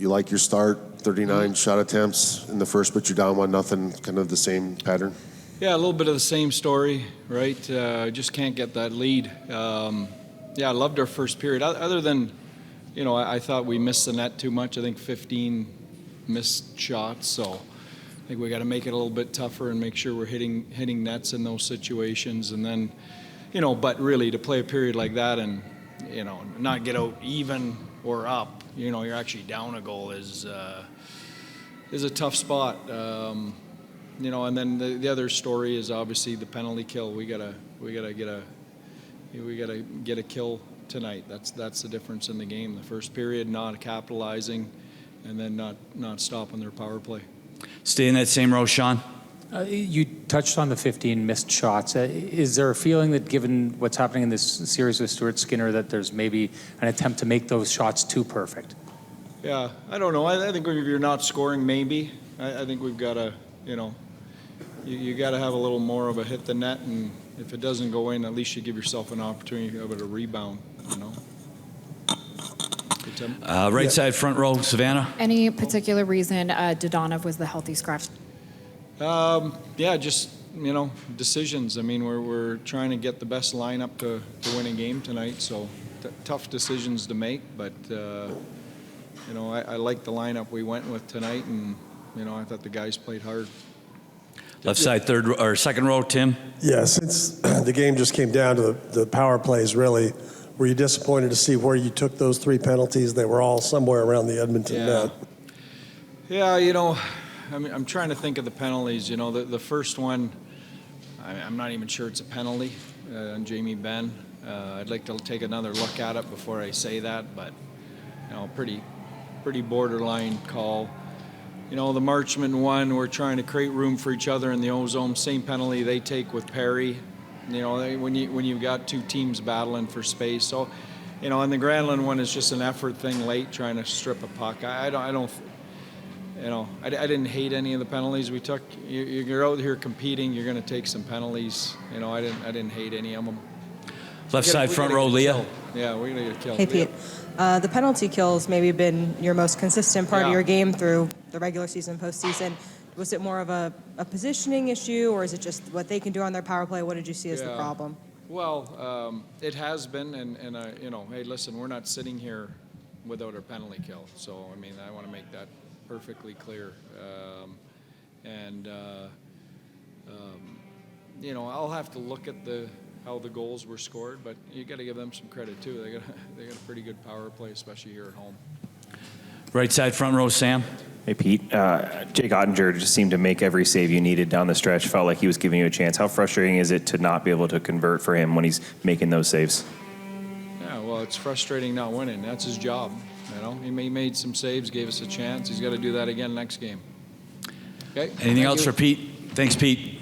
you like your start, 39 shot attempts in the first, but you're down 1-0, kind of the same pattern? Yeah, a little bit of the same story, right? Just can't get that lead. Yeah, I loved our first period. Other than, I thought we missed the net too much. I think 15 missed shots, so I think we got to make it a little bit tougher and make sure we're hitting nets in those situations. And then, but really to play a period like that and, not get out even or up, you're actually down a goal is a tough spot. And then the other story is obviously the penalty kill. We gotta get a kill tonight. That's the difference in the game. The first period not capitalizing, and then not stopping their power play. Stay in that same row, Sean. You touched on the 15 missed shots. Is there a feeling that, given what's happening in this series with Stuart Skinner, that there's maybe an attempt to make those shots too perfect? Yeah, I don't know. I think if you're not scoring, maybe. I think we've got to, you got to have a little more of a hit the net, and if it doesn't go in, at least you give yourself an opportunity to be able to rebound, Right side front row, Savannah. Any particular reason Dodonov was the healthy scratch? Yeah, just, decisions. I mean, we're trying to get the best lineup to win a game tonight, so tough decisions to make, but, I like the lineup we went with tonight, and, I thought the guys played hard. Left side third or second row, Tim. Yeah, since the game just came down to the power plays, really, were you disappointed to see where you took those 3 penalties? They were all somewhere around the Edmonton net. Yeah, I'm trying to think of the penalties. The first one, I'm not even sure it's a penalty on Jamie Benn. I'd like to take another look at it before I say that, but pretty borderline call. The Marchman one, we're trying to create room for each other in the O-zone. Same penalty they take with Perry. When you've got 2 teams battling for space. So, and the Granlund one is just an effort thing late, trying to strip a puck. I didn't hate any of the penalties we took. You're out here competing. You're going to take some penalties. I didn't hate any of them. Left side front row, Leah. Yeah, we're going to get killed. Hey, Pete. The penalty kills maybe been your most consistent part of your game through the regular season, postseason. Was it more of a positioning issue, or is it just what they can do on their power play? What did you see as the problem? Well, it has been, and hey, listen, we're not sitting here without our penalty kill. So, I want to make that perfectly clear. I'll have to look at how the goals were scored, but you got to give them some credit too. They got a pretty good power play, especially here at home. Right side front row, Sam. Hey, Pete. Jake Ottinger just seemed to make every save you needed down the stretch. Felt like he was giving you a chance. How frustrating is it to not be able to convert for him when he's making those saves? Yeah, well, it's frustrating not winning. That's his job. He made some saves, gave us a chance. He's got to do that again next game. Okay. Anything else for Pete? Thanks, Pete.